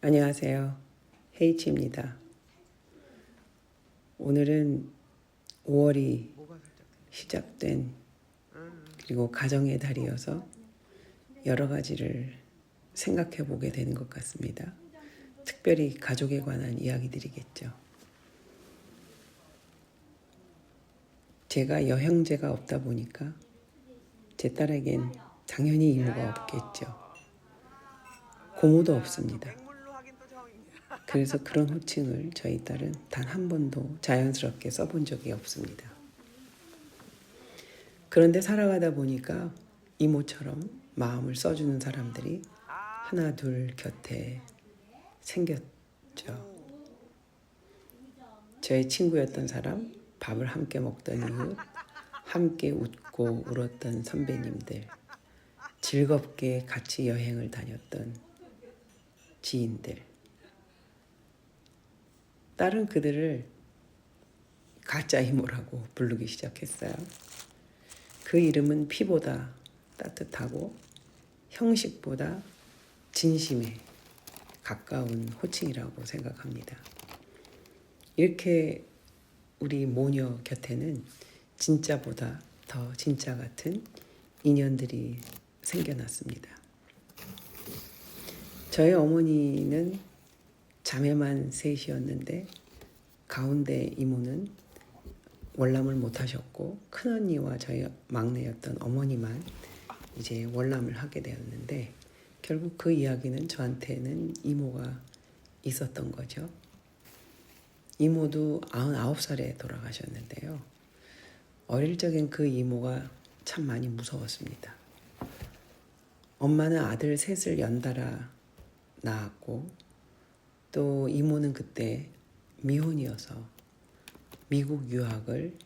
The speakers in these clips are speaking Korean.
안녕하세요. H입니다. 오늘은 5월이 시작된 그리고 가정의 달이어서 여러 가지를 생각해 보게 되는 것 같습니다. 특별히 가족에 관한 이야기들이겠죠. 제가 여형제가 없다 보니까 제 딸에겐 당연히 이모가 없겠죠. 고모도 없습니다. 그래서 그런 호칭을 저희 딸은 단 한 번도 자연스럽게 써본 적이 없습니다. 그런데 살아가다 보니까 이모처럼 마음을 써주는 사람들이 하나 둘 곁에 생겼죠. 저의 친구였던 사람, 밥을 함께 먹던 이웃, 함께 웃고 울었던 선배님들, 즐겁게 같이 여행을 다녔던 지인들. 딸은 그들을 가짜 이모라고 부르기 시작했어요. 그 이름은 피보다 따뜻하고 형식보다 진심에 가까운 호칭이라고 생각합니다. 이렇게 우리 모녀 곁에는 진짜보다 더 진짜 같은 인연들이 생겨났습니다. 저희 어머니는 자매만 셋이었는데 가운데 이모는 월남을 못하셨고 큰언니와 저희 막내였던 어머니만 이제 월남을 하게 되었는데 결국 그 이야기는 저한테는 이모가 있었던 거죠. 이모도 99살에 돌아가셨는데요. 어릴 적엔 그 이모가 참 많이 무서웠습니다. 엄마는 아들 셋을 연달아 낳았고 또 이모는 그때 미혼이어서 미국 유학을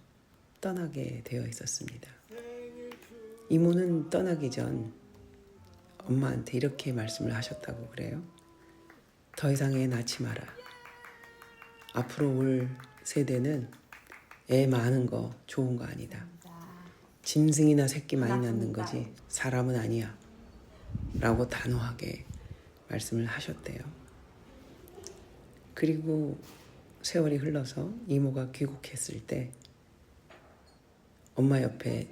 떠나게 되어 있었습니다. 이모는 떠나기 전 엄마한테 이렇게 말씀을 하셨다고 그래요. 더 이상 애 낳지 마라. 앞으로 올 세대는 애 많은 거 좋은 거 아니다. 짐승이나 새끼 많이 낳는 거지 사람은 아니야. 라고 단호하게 말씀을 하셨대요. 그리고 세월이 흘러서 이모가 귀국했을 때 엄마 옆에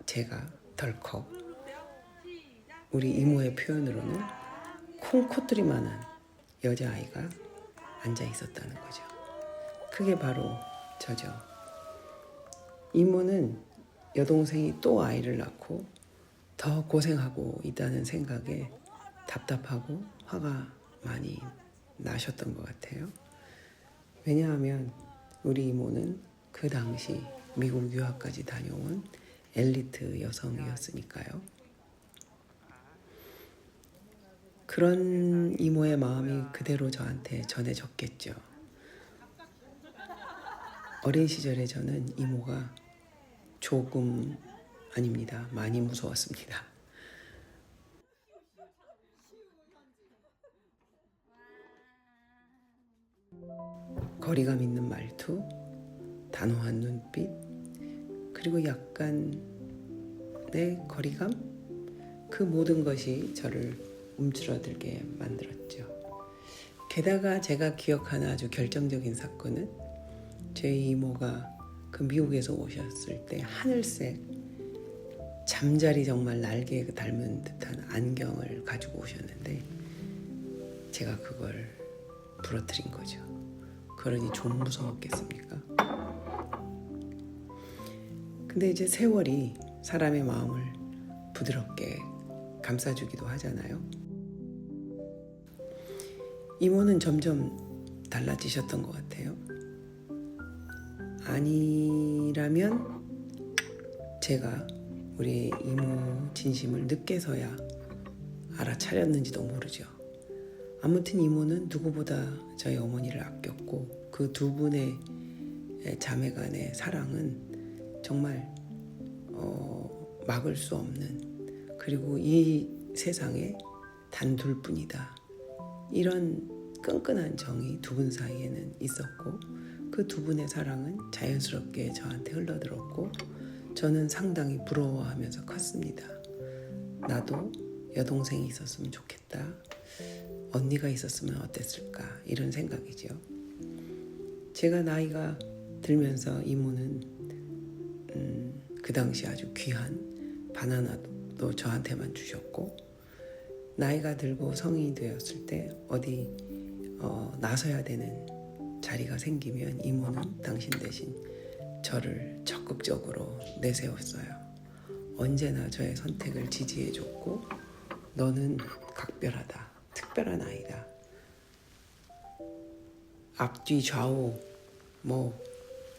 제가 덜컥 우리 이모의 표현으로는 콩코뜨리만한 여자아이가 앉아 있었다는 거죠. 그게 바로 저죠. 이모는 여동생이 또 아이를 낳고 더 고생하고 있다는 생각에 답답하고 화가 많이 나셨던 것 같아요. 왜냐하면 우리 이모는 그 당시 미국 유학까지 다녀온 엘리트 여성이었으니까요. 그런 이모의 마음이 그대로 저한테 전해졌겠죠. 어린 시절에 저는 이모가 조금 아닙니다. 많이 무서웠습니다. 거리감 있는 말투, 단호한 눈빛, 그리고 약간의 거리감? 그 모든 것이 저를 움츠러들게 만들었죠. 게다가 제가 기억하는 아주 결정적인 사건은 저희 이모가 그 미국에서 오셨을 때 하늘색 잠자리 정말 날개에 닮은 듯한 안경을 가지고 오셨는데 제가 그걸 부러뜨린 거죠. 그러니 좀 무서웠겠습니까? 근데 이제 세월이 사람의 마음을 부드럽게 감싸주기도 하잖아요. 이모는 점점 달라지셨던 것 같아요. 아니라면 제가 우리 이모 진심을 늦게서야 알아차렸는지도 모르죠. 아무튼 이모는 누구보다 저희 어머니를 아꼈고 그 두 분의 자매 간의 사랑은 정말 막을 수 없는, 그리고 이 세상에 단 둘뿐이다, 이런 끈끈한 정이 두 분 사이에는 있었고 그 두 분의 사랑은 자연스럽게 저한테 흘러들었고 저는 상당히 부러워하면서 컸습니다. 나도 여동생이 있었으면 좋겠다. 언니가 있었으면 어땠을까 이런 생각이죠. 제가 나이가 들면서 이모는 그 당시 아주 귀한 바나나도 저한테만 주셨고, 나이가 들고 성인이 되었을 때 어디 나서야 되는 자리가 생기면 이모는 당신 대신 저를 적극적으로 내세웠어요. 언제나 저의 선택을 지지해줬고, 너는 각별하다, 특별한 아이다, 앞뒤 좌우 뭐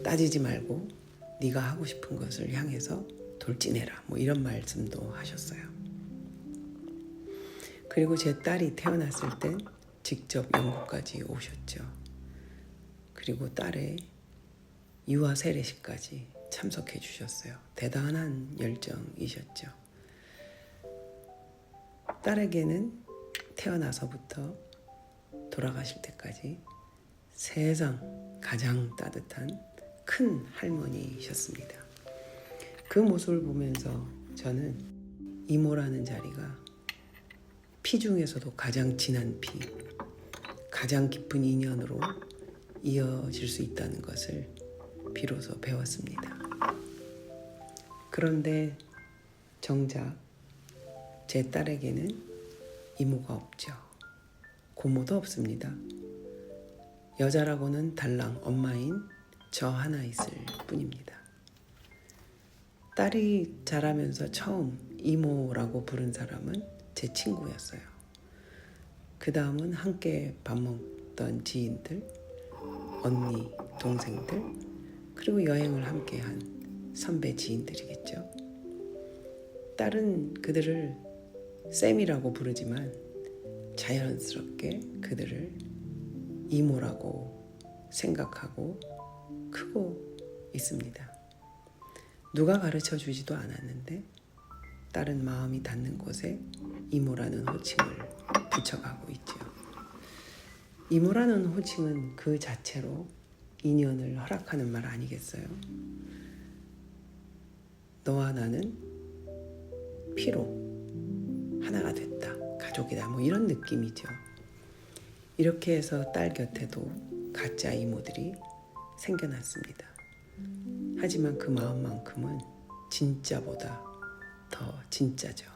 따지지 말고 네가 하고 싶은 것을 향해서 돌진해라, 뭐 이런 말씀도 하셨어요. 그리고 제 딸이 태어났을 땐 직접 영국까지 오셨죠. 그리고 딸의 유아 세례식까지 참석해 주셨어요. 대단한 열정이셨죠. 딸에게는 태어나서부터 돌아가실 때까지 세상 가장 따뜻한 큰 할머니셨습니다. 그 모습을 보면서 저는 이모라는 자리가 피 중에서도 가장 진한 피, 가장 깊은 인연으로 이어질 수 있다는 것을 비로소 배웠습니다. 그런데 정작 제 딸에게는 이모가 없죠. 고모도 없습니다. 여자라고는 달랑 엄마인 저 하나 있을 뿐입니다. 딸이 자라면서 처음 이모라고 부른 사람은 제 친구였어요. 그 다음은 함께 밥 먹던 지인들, 언니, 동생들, 그리고 여행을 함께한 선배 지인들이겠죠. 딸은 그들을 쌤이라고 부르지만 자연스럽게 그들을 이모라고 생각하고 크고 있습니다. 누가 가르쳐 주지도 않았는데 딸은 마음이 닿는 곳에 이모라는 호칭을 붙여가고 있죠. 이모라는 호칭은 그 자체로 인연을 허락하는 말 아니겠어요? 너와 나는 피로 하나가 됐다, 가족이다, 뭐 이런 느낌이죠. 이렇게 해서 딸 곁에도 가짜 이모들이 생겨났습니다. 하지만 그 마음만큼은 진짜보다 더 진짜죠.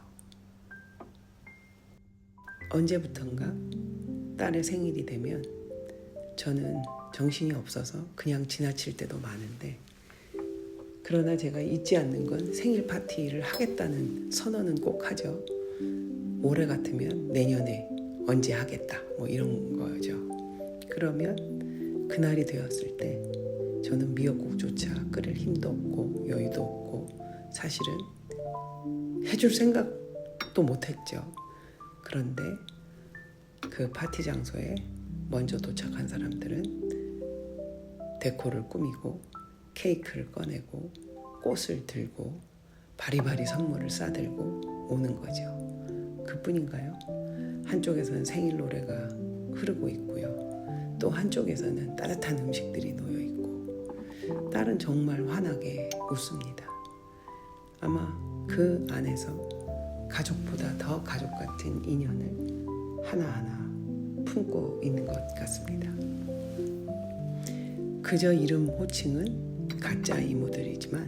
언제부턴가 딸의 생일이 되면 저는 정신이 없어서 그냥 지나칠 때도 많은데, 그러나 제가 잊지 않는 건 생일 파티를 하겠다는 선언은 꼭 하죠. 올해 같으면 내년에 언제 하겠다, 뭐 이런 거죠. 그러면 그날이 되었을 때 저는 미역국조차 끓일 힘도 없고 여유도 없고 사실은 해줄 생각도 못했죠. 그런데 그 파티 장소에 먼저 도착한 사람들은 데코를 꾸미고 케이크를 꺼내고 꽃을 들고 바리바리 선물을 싸들고 오는 거죠. 그뿐인가요? 한쪽에서는 생일 노래가 흐르고 있고요. 또 한쪽에서는 따뜻한 음식들이 놓여 있고, 딸은 정말 환하게 웃습니다. 아마 그 안에서 가족보다 더 가족 같은 인연을 하나하나 품고 있는 것 같습니다. 그저 이름 호칭은 가짜 이모들이지만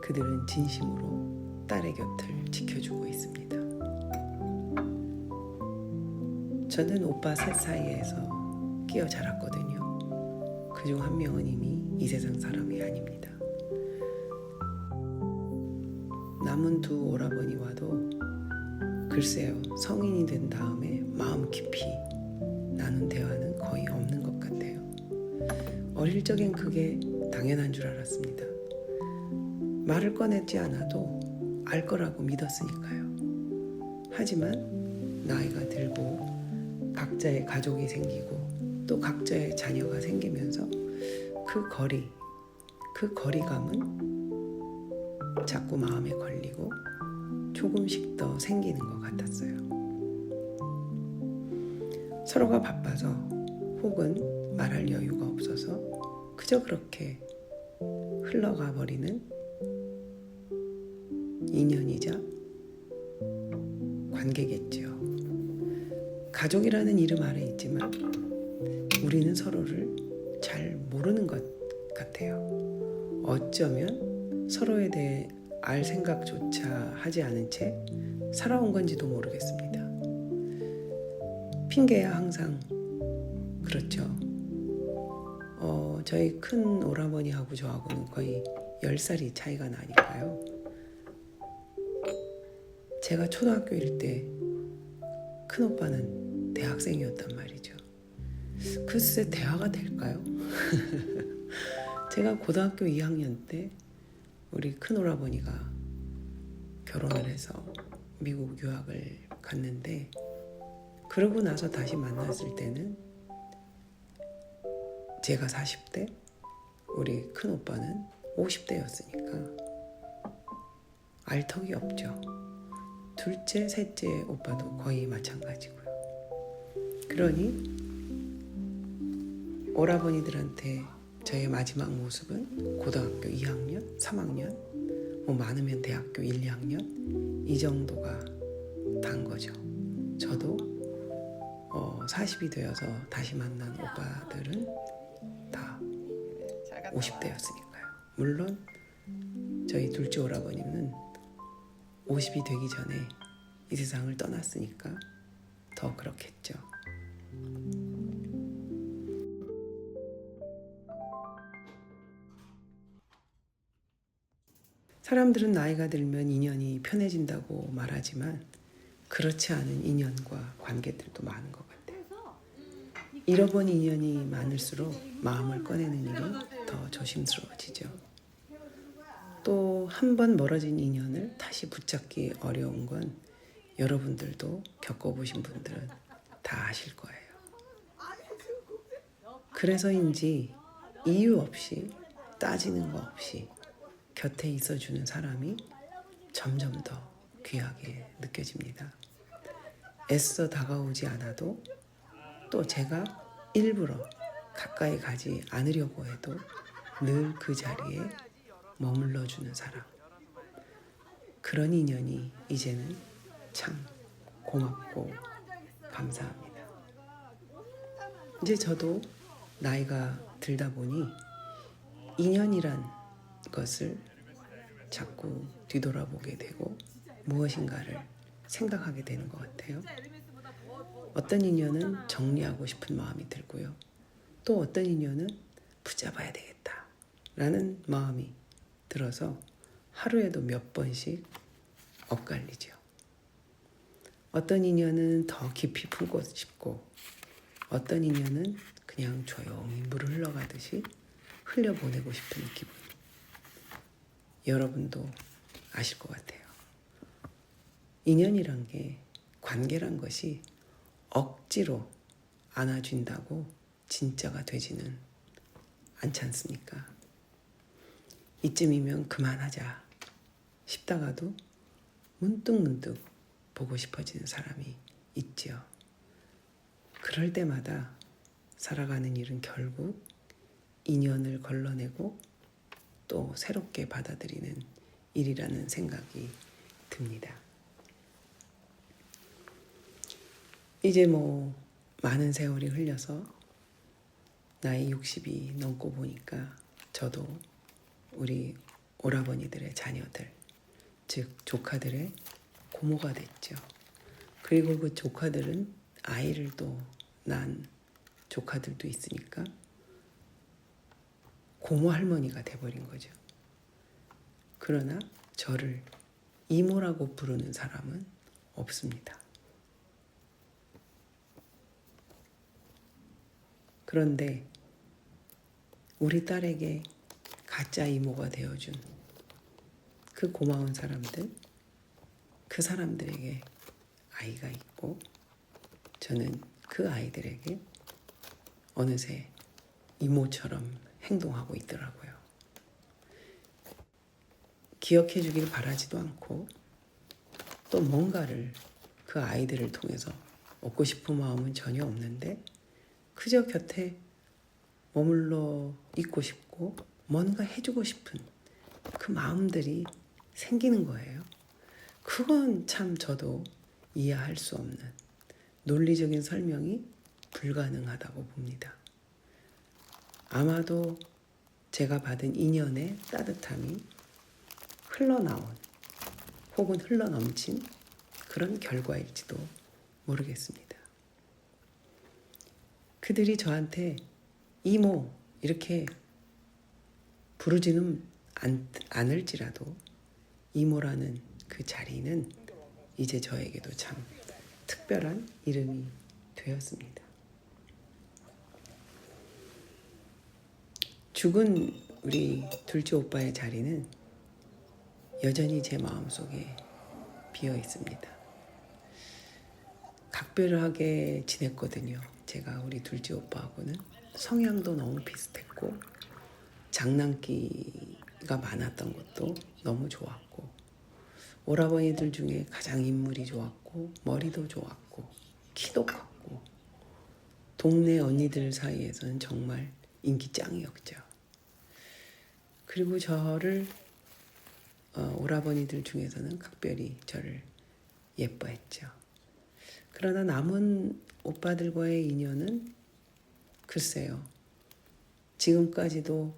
그들은 진심으로 딸의 곁을 지켜주고 있습니다. 저는 오빠 셋 사이에서 끼어 자랐거든요. 그중 한 명은 이미 이 세상 사람이 아닙니다. 남은 두 오라버니와도 글쎄요, 성인이 된 다음에 마음 깊이 나눈 대화는 거의 없는 것 같아요. 어릴 적엔 그게 당연한 줄 알았습니다. 말을 꺼내지 않아도 알 거라고 믿었으니까요. 하지만 나이가 들고 각자의 가족이 생기고 또 각자의 자녀가 생기면서 그 거리감은 자꾸 마음에 걸리고 조금씩 더 생기는 것 같았어요. 서로가 바빠서 혹은 말할 여유가 없어서 그저 그렇게 흘러가 버리는 인연이자 관계겠죠. 가족이라는 이름 아래 있지만 우리는 서로를 잘 모르는 것 같아요. 어쩌면 서로에 대해 알 생각조차 하지 않은 채 살아온 건지도 모르겠습니다. 핑계야 항상 그렇죠. 저희 큰 오라버니하고 저하고는 거의 10살이 차이가 나니까요. 제가 초등학교일 때 큰오빠는 대학생이었단 말이죠. 글쎄 대화가 될까요? 제가 고등학교 2학년 때 우리 큰오라버니가 결혼을 해서 미국 유학을 갔는데 그러고 나서 다시 만났을 때는 제가 40대, 우리 큰오빠는 50대였으니까 알턱이 없죠. 둘째, 셋째 오빠도 거의 마찬가지고요. 그러니 오라버니들한테 저의 마지막 모습은 고등학교 2학년, 3학년, 뭐 많으면 대학교 1, 2학년 이 정도가 단 거죠. 저도 40이 되어서 다시 만난 오빠들은 다 50대였으니까요. 물론 저희 둘째 오라버님은 50이 되기 전에 이 세상을 떠났으니까 더 그렇겠죠. 사람들은 나이가 들면 인연이 편해진다고 말하지만 그렇지 않은 인연과 관계들도 많은 것 같아요. 잃어본 인연이 많을수록 마음을 꺼내는 일이 더 조심스러워지죠. 또 한 번 멀어진 인연을 다시 붙잡기 어려운 건 여러분들도 겪어보신 분들은 다 아실 거예요. 그래서인지 이유 없이 따지는 거 없이 곁에 있어주는 사람이 점점 더 귀하게 느껴집니다. 애써 다가오지 않아도 또 제가 일부러 가까이 가지 않으려고 해도 늘 그 자리에 머물러주는 사람. 그런 인연이 이제는 참 고맙고 감사합니다. 이제 저도 나이가 들다 보니 인연이란 것을 자꾸 뒤돌아보게 되고 무엇인가를 생각하게 되는 것 같아요. 어떤 인연은 정리하고 싶은 마음이 들고요. 또 어떤 인연은 붙잡아야 되겠다 라는 마음이 들어서 하루에도 몇 번씩 엇갈리죠. 어떤 인연은 더 깊이 품고 싶고 어떤 인연은 그냥 조용히 물을 흘러가듯이 흘려보내고 싶은 기분. 여러분도 아실 것 같아요. 인연이란 게, 관계란 것이 억지로 안아준다고 진짜가 되지는 않지 않습니까? 이쯤이면 그만하자 싶다가도 문득문득 보고 싶어지는 사람이 있지요. 그럴 때마다 살아가는 일은 결국 인연을 걸러내고 또 새롭게 받아들이는 일이라는 생각이 듭니다. 이제 뭐 많은 세월이 흘려서 나이 60이 넘고 보니까 저도 우리 오라버니들의 자녀들, 즉 조카들의 고모가 됐죠. 그리고 그 조카들은 아이를 또 낳은 조카들도 있으니까 고모 할머니가 돼버린 거죠. 그러나 저를 이모라고 부르는 사람은 없습니다. 그런데 우리 딸에게 가짜 이모가 되어준 그 고마운 사람들, 그 사람들에게 아이가 있고 저는 그 아이들에게 어느새 이모처럼 행동하고 있더라고요. 기억해 주길 바라지도 않고 또 뭔가를 그 아이들을 통해서 얻고 싶은 마음은 전혀 없는데 그저 곁에 머물러 있고 싶고 뭔가 해주고 싶은 그 마음들이 생기는 거예요. 그건 참 저도 이해할 수 없는, 논리적인 설명이 불가능하다고 봅니다. 아마도 제가 받은 인연의 따뜻함이 흘러나온 혹은 흘러넘친 그런 결과일지도 모르겠습니다. 그들이 저한테 이모 이렇게 부르지는 않을지라도 이모라는 그 자리는 이제 저에게도 참 특별한 이름이 되었습니다. 죽은 우리 둘째 오빠의 자리는 여전히 제 마음속에 비어 있습니다. 각별하게 지냈거든요. 제가 우리 둘째 오빠하고는 성향도 너무 비슷했고 장난기가 많았던 것도 너무 좋았고 오라버니들 중에 가장 인물이 좋았고 머리도 좋았고 키도 컸고 동네 언니들 사이에서는 정말 인기 짱이었죠. 그리고 저를 오라버니들 중에서는 각별히 저를 예뻐했죠. 그러나 남은 오빠들과의 인연은 글쎄요. 지금까지도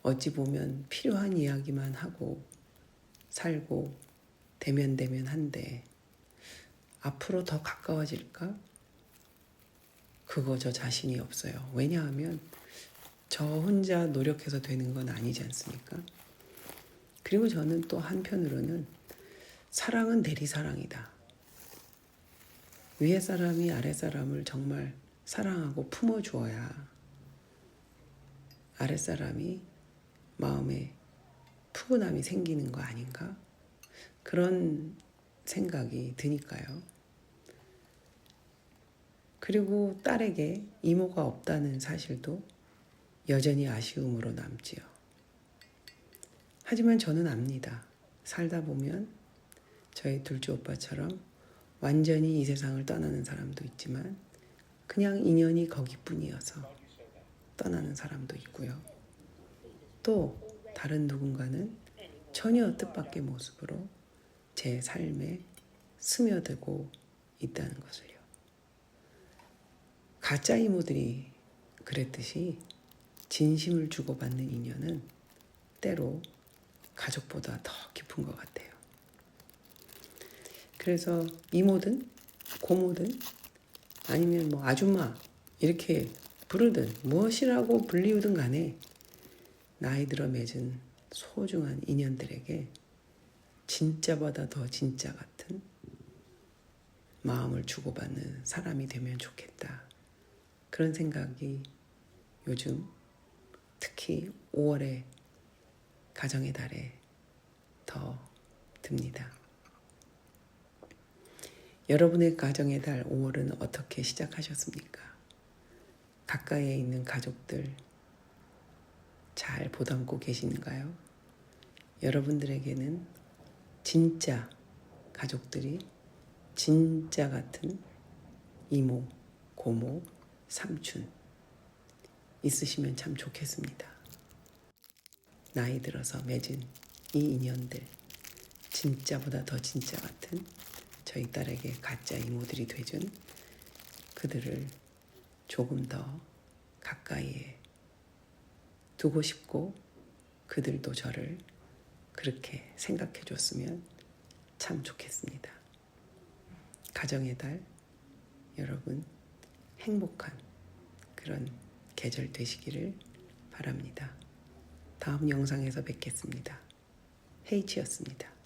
어찌 보면 필요한 이야기만 하고 살고 대면대면한데 앞으로 더 가까워질까? 그거 저 자신이 없어요. 왜냐하면 저 혼자 노력해서 되는 건 아니지 않습니까? 그리고 저는 또 한편으로는 사랑은 내리사랑이다. 위에 사람이 아래 사람을 정말 사랑하고 품어주어야 아래 사람이 마음에 푸근함이 생기는 거 아닌가? 그런 생각이 드니까요. 그리고 딸에게 이모가 없다는 사실도 여전히 아쉬움으로 남지요. 하지만 저는 압니다. 살다 보면 저희 둘째 오빠처럼 완전히 이 세상을 떠나는 사람도 있지만 그냥 인연이 거기뿐이어서 떠나는 사람도 있고요. 또 다른 누군가는 전혀 뜻밖의 모습으로 제 삶에 스며들고 있다는 것을요. 가짜 이모들이 그랬듯이 진심을 주고받는 인연은 때로 가족보다 더 깊은 것 같아요. 그래서 이모든 고모든 아니면 뭐 아줌마 이렇게 부르든 무엇이라고 불리우든 간에 나이 들어 맺은 소중한 인연들에게 진짜보다 더 진짜 같은 마음을 주고받는 사람이 되면 좋겠다. 그런 생각이 요즘 특히 5월의 가정의 달에 더 듭니다. 여러분의 가정의 달 5월은 어떻게 시작하셨습니까? 가까이에 있는 가족들 잘 보담고 계신가요? 여러분들에게는 진짜 가족들이 진짜 같은 이모, 고모, 삼촌 있으시면 참 좋겠습니다. 나이 들어서 맺은 이 인연들 진짜보다 더 진짜 같은 저희 딸에게 가짜 이모들이 되준 그들을 조금 더 가까이에 두고 싶고 그들도 저를 그렇게 생각해 줬으면 참 좋겠습니다. 가정의 달 여러분 행복한 그런 계절 되시기를 바랍니다. 다음 영상에서 뵙겠습니다. H였습니다.